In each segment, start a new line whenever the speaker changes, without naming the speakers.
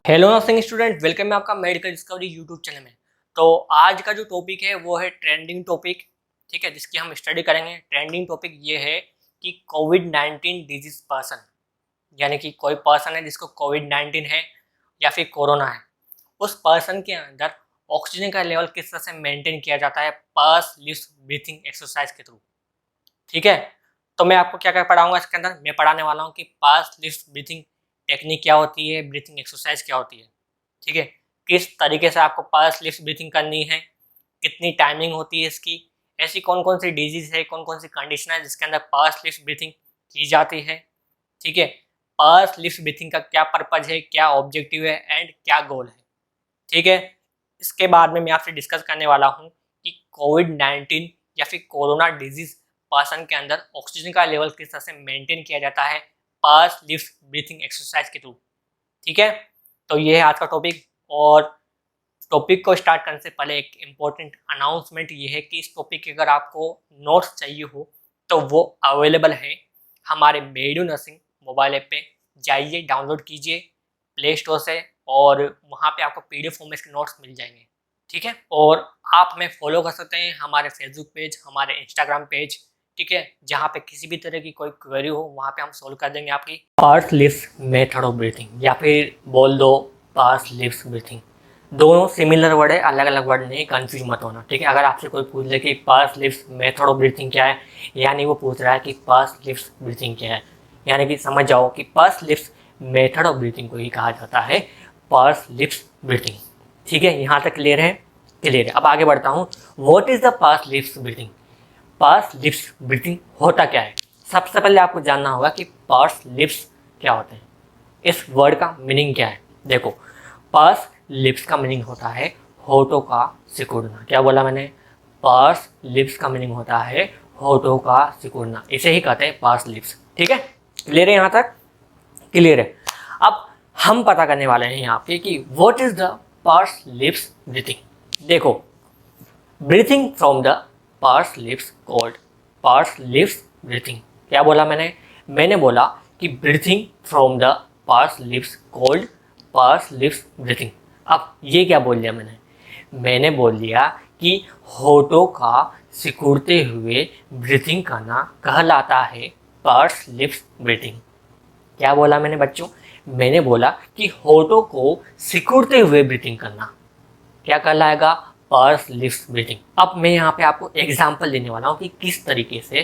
Hello nursing student, welcome है आपका medical discovery YouTube channel में। तो आज का जो टॉपिक है वो है ट्रेंडिंग टॉपिक, ठीक है, जिसकी हम स्टडी करेंगे। ट्रेंडिंग टॉपिक ये है कि कोविड-19 डिजीज पर्सन, यानी कि कोई पर्सन है जिसको कोविड-19 है या फिर कोरोना है, उस पर्सन के अंदर ऑक्सीजन का लेवल किस तरह से मेंटेन किया जाता है पर्स लिप्स ब्रीथिंग एक्सरसाइज के थ्रू, ठीक है। तो मैं आपको क्या क्या पढ़ाऊंगा इसके अंदर। मैं पढ़ाने वाला हूँ कि पर्स लिप्स ब्रीथिंग टेक्निक क्या होती है, ब्रीथिंग एक्सरसाइज क्या होती है, ठीक है। किस तरीके से आपको पर्स लिप्स ब्रीथिंग करनी है, कितनी टाइमिंग होती है इसकी, ऐसी कौन कौन सी डिजीज है, कौन कौन सी कंडीशन है जिसके अंदर पर्स लिप्स ब्रीथिंग की जाती है, ठीक है। पर्स लिप्स ब्रीथिंग का क्या पर्पज है, क्या ऑब्जेक्टिव है एंड क्या गोल है, ठीक है। इसके बाद में मैं आपसे डिस्कस करने वाला हूँ कि कोविड-19 या फिर कोरोना डिजीज पर्सन के अंदर ऑक्सीजन का लेवल किस तरह से मेंटेन किया जाता है पर्स लिप्स ब्रीथिंग एक्सरसाइज के थ्रू, ठीक है। तो ये है आज का टॉपिक। और टॉपिक को स्टार्ट करने से पहले एक इम्पोर्टेंट अनाउंसमेंट ये है कि इस टॉपिक के अगर आपको नोट्स चाहिए हो तो वो अवेलेबल है हमारे मेडियो नर्सिंग मोबाइल ऐप पे। जाइए, डाउनलोड कीजिए प्ले स्टोर से, और वहाँ पे आपको पीडीएफ फॉर्म में इसके नोट्स मिल जाएंगे, ठीक है। और आप हमें फॉलो कर सकते हैं हमारे फेसबुक पेज, हमारे इंस्टाग्राम पेज, ठीक है। जहाँ पे किसी भी तरह की कोई क्वेरी हो वहाँ पे हम सोल्व कर देंगे आपकी। Purse lips method of breathing, या फिर बोल दो पर्स लिप्स ब्रीथिंग, दोनों सिमिलर वर्ड है, अलग अलग वर्ड नहीं, कंफ्यूज मत होना, ठीक है। अगर आपसे कोई पूछ ले कि purse lips method of breathing क्या है, यानी वो पूछ रहा है कि पर्स लिप्स ब्रीथिंग क्या है, यानी कि समझ जाओ कि purse lips method of breathing को ही कहा जाता है पर्स लिप्स ब्रीथिंग, ठीक है। यहाँ तक क्लियर है? क्लियर है। अब आगे बढ़ता हूँ। What is the purse lips breathing? Purse lips breathing होता क्या है? सबसे पहले आपको जानना होगा कि पर्स लिप्स क्या होते हैं, इस वर्ड का मीनिंग क्या है। देखो, पर्स लिप्स का मीनिंग होता है होठों का सिकुड़ना। क्या बोला मैंने? पर्स लिप्स का मीनिंग होता है होठों का सिकुड़ना, इसे ही कहते हैं पर्स लिप्स, ठीक है। क्लियर है? यहाँ तक क्लियर है। अब हम पता करने वाले हैं यहाँ पे कि what is the purse lips breathing. देखो, breathing from the purse lips called purse lips breathing. क्या बोला मैंने? मैंने बोला कि breathing from the purse lips called purse lips breathing. अब ये क्या बोल दिया मैंने? मैंने बोल दिया कि होठों का सिकुड़ते हुए ब्रीथिंग करना कहलाता है पर्स लिप्स ब्रीथिंग। क्या बोला मैंने बच्चों? मैंने बोला कि होठों को सिकुड़ते हुए ब्रीथिंग करना क्या कहलाएगा? Purse lips breathing. अब मैं यहाँ पे आपको एग्जाम्पल देने वाला हूँ कि किस तरीके से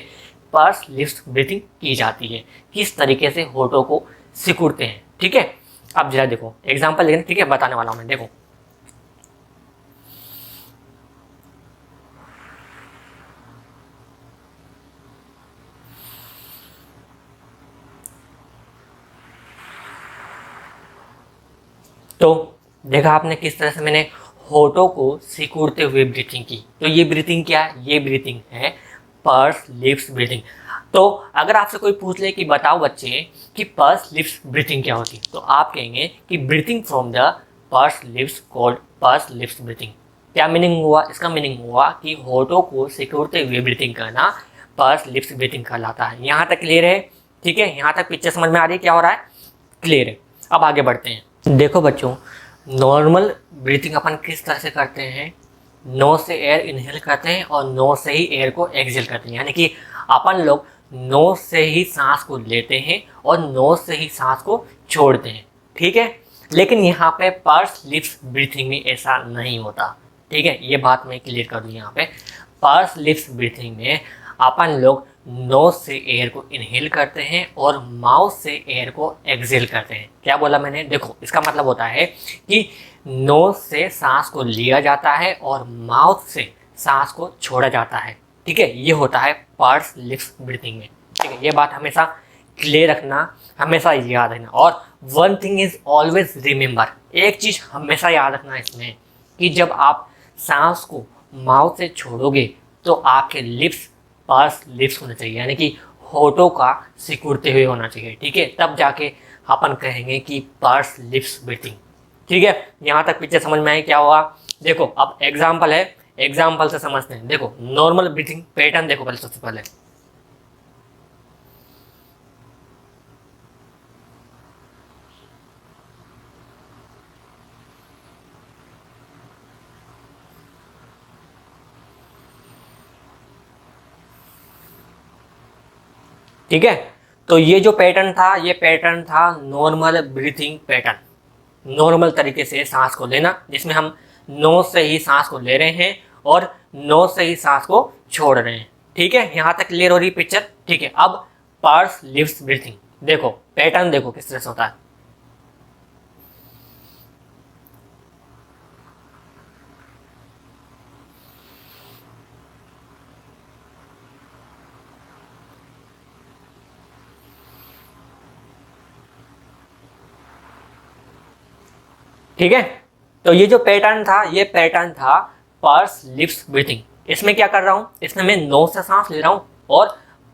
पर्स लिप्स ब्रीथिंग की जाती है, किस तरीके से होठों को सिकुड़ते हैं, ठीक है। अब जरा देखो एग्जाम्पल लेकिन, ठीक है, बताने वाला हूँ मैं। देखो, तो देखा आपने किस तरह से मैंने होठों को सिकुड़ते हुए ब्रीथिंग की। तो ये ब्रीथिंग क्या है? ये ब्रीथिंग है पर्स लिप्स ब्रीथिंग। तो अगर आपसे कोई पूछ ले कि बताओ बच्चे कि पर्स लिप्स ब्रीथिंग क्या होती है, तो आप कहेंगे कि breathing from the purse lips called purse lips breathing. क्या मीनिंग हुआ इसका? मीनिंग हुआ कि होठों को सिकुड़ते हुए ब्रीथिंग करना पर्स लिप्स ब्रीथिंग कहलाता है। यहाँ तक क्लियर है? ठीक है, यहाँ तक पिक्चर समझ में आ रही है क्या हो रहा है? क्लियर है। अब आगे बढ़ते हैं। देखो बच्चों, नॉर्मल ब्रीथिंग अपन किस तरह से करते हैं? नोज से एयर इनहेल करते हैं और नोज से ही एयर को एक्सहेल करते हैं, यानी कि अपन लोग नोज से ही सांस को लेते हैं और नोज से ही सांस को छोड़ते हैं, ठीक है। लेकिन यहाँ पे पर्स लिप्स ब्रीथिंग में ऐसा नहीं होता, ठीक है। ये बात मैं क्लियर कर दूँ यहाँ पे। पर्स लिप्स ब्रीथिंग में अपन लोग नोज से एयर को इनहेल करते हैं और माउथ से एयर को एक्सहेल करते हैं। क्या बोला मैंने? देखो, इसका मतलब होता है कि नोज से सांस को लिया जाता है और माउथ से सांस को छोड़ा जाता है, ठीक है। ये होता है पर्स लिप्स ब्रीथिंग में, ठीक है। ये बात हमेशा क्लियर रखना, हमेशा याद रखना। और one thing is always remember, एक चीज हमेशा याद रखना इसमें, कि जब आप सांस को माउथ से छोड़ोगे तो आपके लिप्स पर्स लिप्स होने चाहिए, यानी कि होठों का सिकुड़ते हुए होना चाहिए, ठीक है। तब जाके अपन कहेंगे कि पर्स लिप्स ब्रीथिंग, ठीक है। यहाँ तक पिक्चर समझ में आई क्या हुआ? देखो, अब एग्जाम्पल है, एग्जाम्पल से समझते हैं। देखो, नॉर्मल ब्रीथिंग पैटर्न देखो पहले, सबसे पहले ठीक है। तो ये जो पैटर्न था, ये पैटर्न था नॉर्मल ब्रीथिंग पैटर्न, नॉर्मल तरीके से सांस को लेना, जिसमें हम नोज से ही सांस को ले रहे हैं और नोज से ही सांस को छोड़ रहे हैं। ठीक है, यहाँ तक क्लियर हो रही पिक्चर। ठीक है, अब पर्स लिप्स ब्रीथिंग देखो, पैटर्न देखो किस तरह से होता है। ठीक है, तो ये जो पैटर्न था, ये पैटर्न था पर्स लिप्स ब्रीथिंग। इसमें क्या कर रहा हूँ, इसमें मैं नोज से सांस ले रहा हूँ और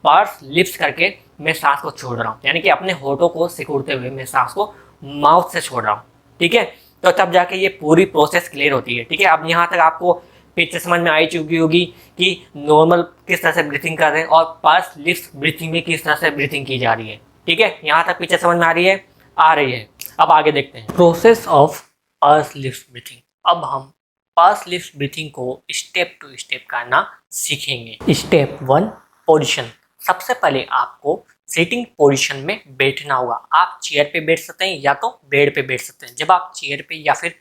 पर्स लिप्स करके मैं सांस को छोड़ रहा हूँ, यानी कि अपने होठों को सिकुड़ते हुए मैं सांस को माउथ से छोड़ रहा हूँ। ठीक है, तो तब जाके ये पूरी प्रोसेस क्लियर होती है। ठीक है, अब यहाँ तक आपको पिक्चर समझ में आई चुकी होगी कि नॉर्मल किस तरह से ब्रीथिंग कर रहे हैं और पर्स लिप्स ब्रीथिंग में किस तरह से ब्रीथिंग की जा रही है। ठीक है, यहाँ तक पिक्चर समझ में आ रही है, आ रही है। अब आगे देखते हैं process of purse lips breathing. अब हम पर्स लिप्स ब्रीथिंग को स्टेप टू स्टेप करना सीखेंगे। Step 1, position. सबसे पहले आपको सिटिंग पोजीशन में बैठना होगा। आप चेयर पे बैठ सकते हैं या तो बेड पे बैठ सकते हैं। जब आप चेयर पे या फिर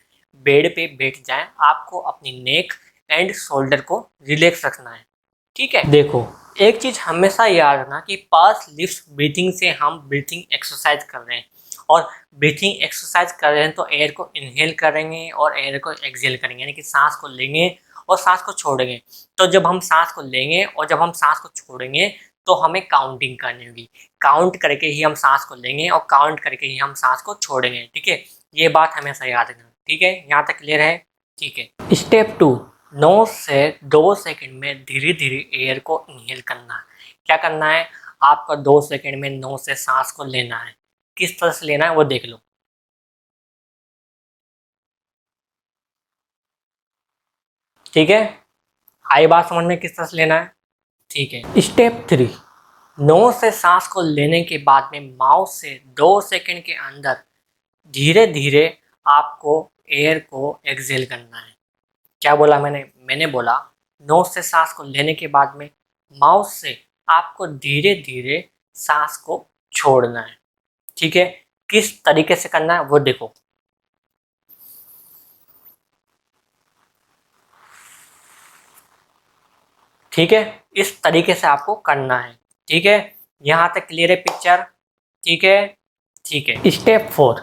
बेड पे बैठ जाएं, आपको अपनी नेक एंड शोल्डर को रिलैक्स रखना है। ठीक है, देखो एक चीज हमेशा याद रखना कि पर्स लिप्स ब्रीथिंग से हम ब्रीथिंग एक्सरसाइज कर रहे हैं, और ब्रीथिंग एक्सरसाइज कर रहे हैं तो एयर को इनहेल करेंगे और एयर को एक्सहेल करेंगे, यानी कि सांस को लेंगे और सांस को छोड़ेंगे। तो जब हम सांस को लेंगे और जब हम सांस को छोड़ेंगे तो हमें काउंटिंग करनी होगी। काउंट करके ही हम सांस को लेंगे और काउंट करके ही हम सांस को छोड़ेंगे। ठीक है, ये बात हमेशा याद रखना। ठीक है, यहाँ तक क्लियर है। ठीक है, स्टेप 2, नोज से 2 सेकंड में धीरे धीरे एयर को इनहेल करना है। क्या करना है, आपका 2 सेकंड में नोज से सांस को लेना है। किस तरह से लेना है वो देख लो। ठीक है, आई बात समझ में किस तरह से लेना है। ठीक है, स्टेप 3, नोज से सांस को लेने के बाद में माउथ से 2 सेकंड के अंदर धीरे धीरे आपको एयर को एक्सहेल करना है। क्या बोला मैंने बोला नोज से सांस को लेने के बाद में माउथ से आपको धीरे धीरे सांस को छोड़ना है। ठीक है, किस तरीके से करना है वो देखो। ठीक है, इस तरीके से आपको करना है। ठीक है, यहाँ तक क्लियर है पिक्चर। ठीक है, ठीक है। स्टेप 4,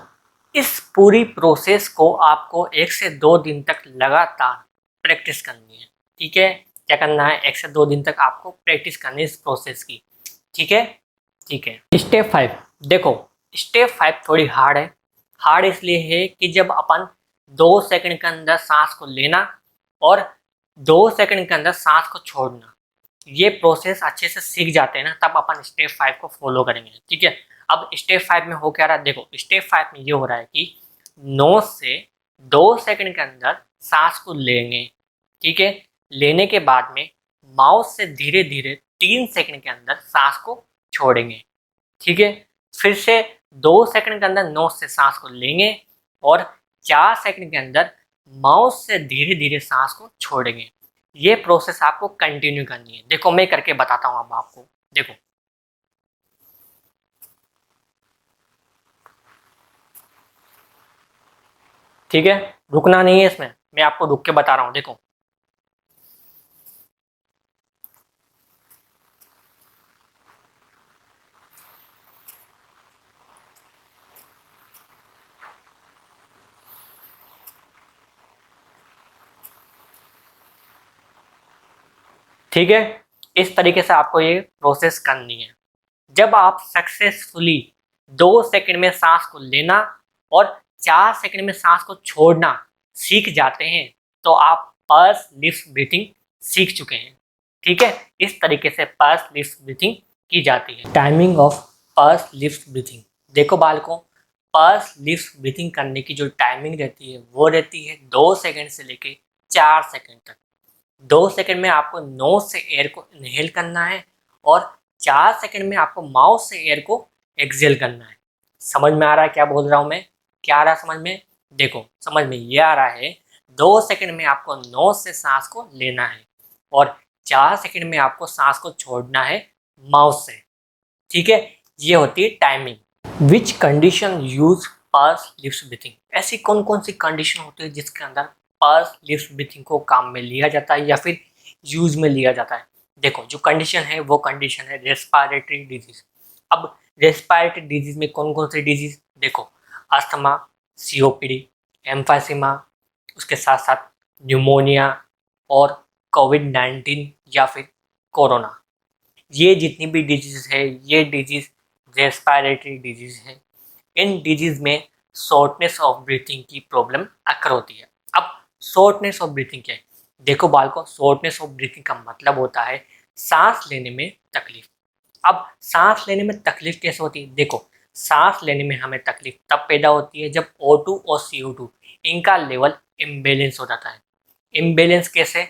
इस पूरी प्रोसेस को आपको 1 से 2 दिन तक लगातार प्रैक्टिस करनी है। ठीक है, क्या करना है, 1 से 2 दिन तक आपको प्रैक्टिस करनी है इस प्रोसेस की। ठीक है, ठीक है। स्टेप 5 देखो, स्टेप 5 थोड़ी हार्ड है। हार्ड इसलिए है कि जब अपन 2 सेकंड के अंदर सांस को लेना और 2 सेकंड के अंदर सांस को छोड़ना, ये प्रोसेस अच्छे से सीख जाते हैं ना, तब अपन स्टेप 5 को फॉलो करेंगे। ठीक है, अब स्टेप 5 में हो क्या रहा है देखो, स्टेप 5 में ये हो रहा है कि नोज से 2 सेकंड के अंदर सांस को लेंगे। ठीक है, लेने के बाद में माउथ से धीरे धीरे 3 सेकंड के अंदर सांस को छोड़ेंगे। ठीक है, फिर से 2 सेकंड के अंदर नोज से सांस को लेंगे और 4 सेकंड के अंदर माउथ से धीरे धीरे सांस को छोड़ेंगे। ये प्रोसेस आपको कंटिन्यू करनी है। देखो मैं करके बताता हूँ अब आपको, देखो। ठीक है, रुकना नहीं है इसमें, मैं आपको रुक के बता रहा हूँ, देखो। ठीक है, इस तरीके से आपको ये प्रोसेस करनी है। जब आप सक्सेसफुली 2 सेकंड में सांस को लेना और 4 सेकंड में सांस को छोड़ना सीख जाते हैं तो आप पर्स लिप्स ब्रीथिंग सीख चुके हैं। ठीक है, इस तरीके से पर्स लिप्स ब्रीथिंग की जाती है। Timing of purse lips breathing देखो बालकों, पर्स लिप्स ब्रीथिंग करने की जो टाइमिंग रहती है वो रहती है 2 सेकंड से लेके 4 सेकंड तक। 2 सेकंड में आपको नोज से एयर को इनहेल करना है और 4 सेकंड में आपको माउथ से एयर को एक्सहेल करना है। समझ में आ रहा है क्या बोल रहा हूँ मैं, क्या आ रहा है समझ में? देखो समझ में ये आ रहा है, 2 सेकंड में आपको नोज से सांस को लेना है और 4 सेकंड में आपको सांस को छोड़ना है माउथ से। ठीक है, ये होती है timing. Which condition use purse lips breathing, ऐसी कौन कौन सी कंडीशन होती है जिसके अंदर पर्स लिप्स ब्रीथिंग को काम में लिया जाता है या फिर यूज में लिया जाता है। देखो जो कंडीशन है वो कंडीशन है रेस्पिरेटरी डिजीज। अब रेस्पिरेटरी डिजीज में कौन कौन सी डिजीज, देखो अस्थमा, सीओपीडी, एम्फाइसीमा, उसके साथ साथ न्यूमोनिया और कोविड-19 या फिर कोरोना। ये जितनी भी डिजीज है ये डिजीज रेस्पिरेटरी डिजीज है। इन डिजीज में शॉर्टनेस ऑफ ब्रीथिंग की प्रॉब्लम अकर होती है। अब शॉर्टनेस ऑफ ब्रीथिंग क्या है, देखो बालकों, शॉर्टनेस ऑफ ब्रीथिंग का मतलब होता है सांस लेने में तकलीफ। अब सांस लेने में तकलीफ कैसे होती है, देखो सांस लेने में हमें तकलीफ तब पैदा होती है जब O2 और CO2 इनका लेवल इम्बेलेंस हो जाता है। इम्बेलेंस कैसे,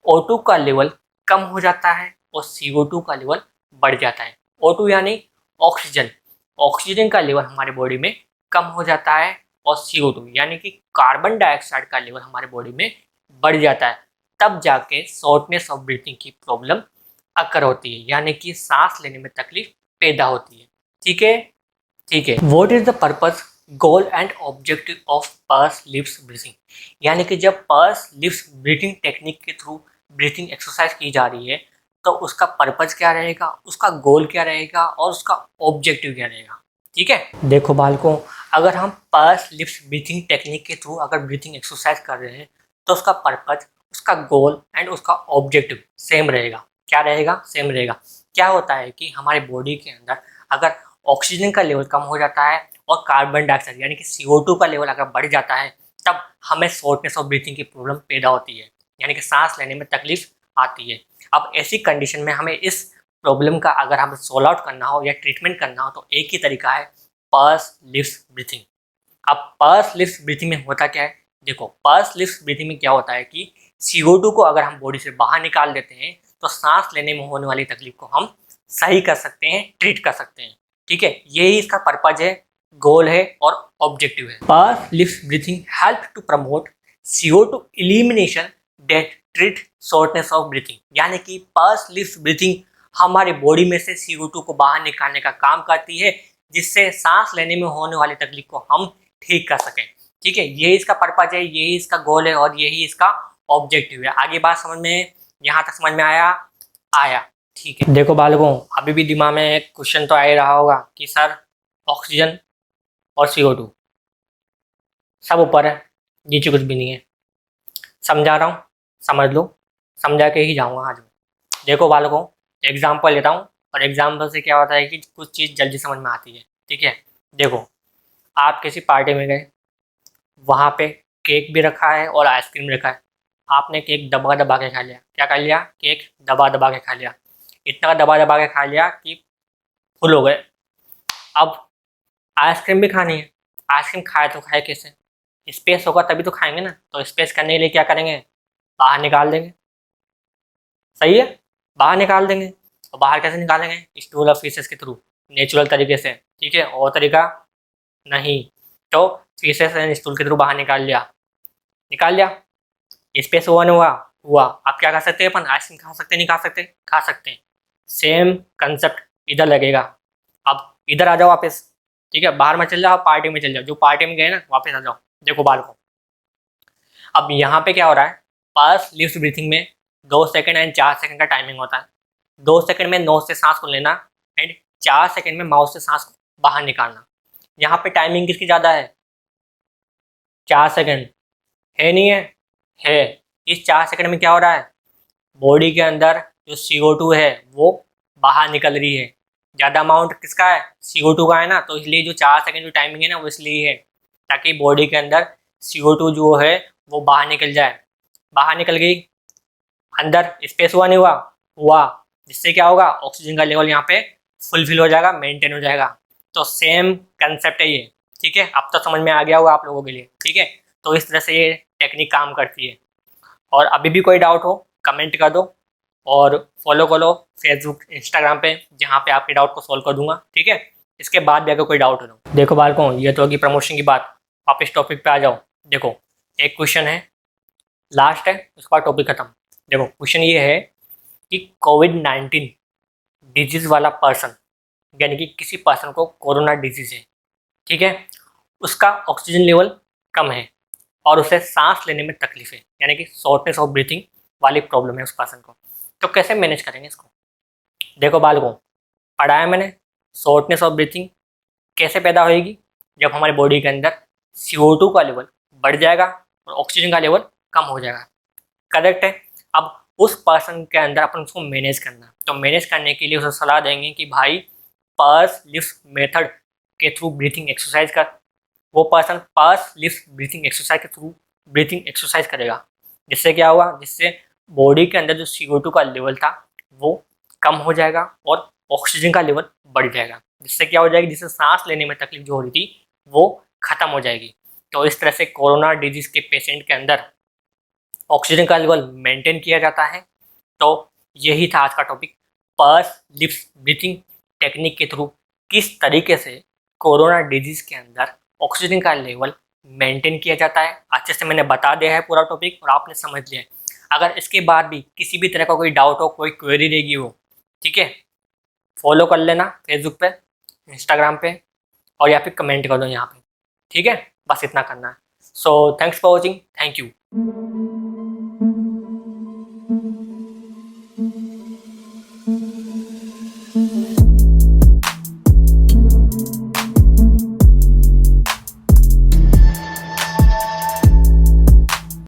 O2 का लेवल कम हो जाता है और CO2 का लेवल बढ़ जाता है। O2 यानी ऑक्सीजन, ऑक्सीजन का लेवल हमारे बॉडी में कम हो जाता है और CO2 यानी कि कार्बन डाइऑक्साइड का लेवल हमारे बॉडी में बढ़ जाता है। तब जाके शॉर्टनेस ऑफ ब्रीथिंग की प्रॉब्लम अकर होती है, यानी कि सांस लेने में तकलीफ पैदा होती है। ठीक है, ठीक है। What is the purpose, goal and objective of purse lips breathing, यानी कि जब पर्स लिप्स ब्रीथिंग टेक्निक के थ्रू ब्रीथिंग एक्सरसाइज की जा रही है तो उसका पर्पस क्या रहेगा, उसका गोल क्या रहेगा और उसका ऑब्जेक्टिव क्या रहेगा। ठीक है, देखो बालकों, अगर हम पर्स लिप्स ब्रीथिंग टेक्निक के थ्रू अगर ब्रीथिंग एक्सरसाइज कर रहे हैं तो उसका पर्पस, उसका गोल एंड उसका ऑब्जेक्टिव सेम रहेगा। क्या रहेगा, सेम रहेगा। क्या होता है कि हमारे बॉडी के अंदर अगर ऑक्सीजन का लेवल कम हो जाता है और कार्बन डाइऑक्साइड यानी कि CO2 का लेवल अगर बढ़ जाता है तब हमें शॉर्टनेस ऑफ ब्रीथिंग की प्रॉब्लम पैदा होती है, यानी कि सांस लेने में तकलीफ आती है। अब ऐसी कंडीशन में हमें इस प्रॉब्लम का अगर हमें सोल्व आउट करना हो या ट्रीटमेंट करना हो तो एक ही तरीका है, पर्स लिप्स ब्रीथिंग। अब पर्स लिप्स ब्रीथिंग में होता क्या है, देखो पर्स लिप्स ब्रीथिंग में क्या होता है कि CO2 को अगर हम बॉडी से बाहर निकाल देते हैं तो सांस लेने में होने वाली तकलीफ को हम सही कर सकते हैं, ट्रीट कर सकते हैं। ठीक है, यही इसका पर्पज है, गोल है और ऑब्जेक्टिव है। Purse lips breathing help to promote CO2 elimination that treat shortness of breathing, यानी कि पर्स लिप्स ब्रीथिंग हमारे बॉडी में से CO2 को बाहर निकालने का काम करती है जिससे सांस लेने में होने वाली तकलीफ को हम ठीक कर सकें। ठीक है, यही इसका पर्पज है, यही इसका गोल है और यही इसका ऑब्जेक्टिव है। आगे बात समझ में, यहाँ तक समझ में आया? आया, ठीक है। देखो बालकों, अभी भी दिमाग में एक क्वेश्चन तो आ ही रहा होगा कि सर ऑक्सीजन और CO2 सब ऊपर है, नीचे कुछ भी नहीं है। समझा रहा हूँ, समझ लो, समझा के ही जाऊँगा आज मैं। देखो बालकों, एग्जाम्पल लेता हूँ और एग्जाम्पल से क्या होता है कि कुछ चीज़ जल्दी समझ में आती है। ठीक है, देखो आप किसी पार्टी में गए, वहाँ पे केक भी रखा है और आइसक्रीम रखा है। आपने केक दबा दबा के खा लिया। क्या कर लिया, केक दबा दबा के खा लिया। इतना दबा दबा के खा लिया कि फुल हो गए। अब आइसक्रीम भी खानी है, आइसक्रीम खाए तो खाए कैसे, स्पेस होगा तभी तो खाएंगे ना। तो स्पेस करने के लिए क्या करेंगे, बाहर निकाल देंगे। सही है, बाहर निकाल देंगे। और बाहर कैसे निकालेंगे, स्टूल और फीसेस के थ्रू, नेचुरल तरीके से। ठीक है, और तरीका नहीं, तो फीसेस एंड स्टूल के थ्रू बाहर निकाल लिया, निकाल लिया। स्पेस हुआ नहीं हुआ, हुआ। आप क्या कर सकते हैं, अपन आइसक्रीम खा सकते, नहीं खा सकते, खा सकते हैं। सेम कंसेप्ट इधर लगेगा। अब इधर आ जाओ वापस। ठीक है, बाहर में चल जाओ, पार्टी में चल जाओ, जो पार्टी में गए ना वापस आ जाओ। देखो बाल को, अब यहाँ पे क्या हो रहा है, पर्स लिप्स ब्रीथिंग में 2 सेकंड एंड 4 सेकंड का टाइमिंग होता है। 2 सेकंड में नोज से सांस को लेना एंड 4 सेकंड में माउथ से सांस को बाहर निकालना। यहाँ पे टाइमिंग किसकी ज़्यादा है, 4 सेकंड है, नहीं है, है। इस 4 सेकंड में क्या हो रहा है, बॉडी के अंदर जो CO2 है वो बाहर निकल रही है। ज़्यादा अमाउंट किसका है, CO2 का है ना, तो इसलिए जो 4 सेकंड जो टाइमिंग है ना वो इसलिए है ताकि बॉडी के अंदर CO2 जो है वो बाहर निकल जाए। बाहर निकल गई, अंदर स्पेस हुआ नहीं हुआ, हुआ। जिससे क्या होगा, ऑक्सीजन का लेवल यहाँ पे फुलफिल हो जाएगा, मेंटेन हो जाएगा। तो सेम कंसेप्ट है ये। ठीक है, अब तो समझ में आ गया होगा आप लोगों के लिए। ठीक है, तो इस तरह से ये टेक्निक काम करती है। और अभी भी कोई डाउट हो कमेंट कर दो और फॉलो करो फेसबुक इंस्टाग्राम पे, जहाँ पे आपके डाउट को सॉल्व कर दूंगा। ठीक है, इसके बाद भी अगर कोई डाउट हो तो देखो बालकों, ये तो होगी प्रमोशन की बात। आप इस टॉपिक पे आ जाओ। देखो एक क्वेश्चन है, लास्ट है, उसके बाद टॉपिक खत्म। देखो क्वेश्चन ये है कि कोविड-19 डिजीज वाला पर्सन यानी कि किसी पर्सन को कोरोना डिजीज है, ठीक है, उसका ऑक्सीजन लेवल कम है और उसे सांस लेने में तकलीफ है, यानी कि शॉर्टनेस ऑफ ब्रीथिंग वाली प्रॉब्लम है उस पर्सन को, तो कैसे मैनेज करेंगे इसको? देखो बालकों, पढ़ाया मैंने, शॉर्टनेस ऑफ ब्रीथिंग कैसे पैदा होएगी? जब हमारी बॉडी के अंदर CO2 का लेवल बढ़ जाएगा और ऑक्सीजन का लेवल कम हो जाएगा। करेक्ट है। अब उस पर्सन के अंदर अपन उसको मैनेज करना, तो मैनेज करने के लिए उसे सलाह देंगे कि भाई पर्स लिफ्ट मेथड के थ्रू ब्रीथिंग एक्सरसाइज कर। वो person purse lift breathing exercise के थ्रू ब्रीथिंग एक्सरसाइज करेगा, जिससे क्या हुआ, जिससे बॉडी के अंदर जो CO2 का लेवल था वो कम हो जाएगा और ऑक्सीजन का लेवल बढ़ जाएगा, जिससे क्या हो जाएगी, जिससे सांस लेने में तकलीफ जो हो रही थी वो खत्म हो जाएगी। तो इस तरह से कोरोना डिजीज के पेशेंट के अंदर ऑक्सीजन का लेवल मेंटेन किया जाता है। तो यही था आज का topic, purse lips breathing technique के थ्रू किस तरीके से कोरोना डिजीज के अंदर ऑक्सीजन का लेवल मेंटेन किया जाता है। अच्छे से मैंने बता दिया है पूरा टॉपिक और आपने समझ लिया है। अगर इसके बाद भी किसी भी तरह का कोई डाउट हो, कोई क्वेरी रहेगी हो, ठीक है, फॉलो कर लेना फेसबुक पे, इंस्टाग्राम पे, और या फिर कमेंट कर दो यहाँ पे, ठीक है, बस इतना करना है। So thanks for watching, thank you.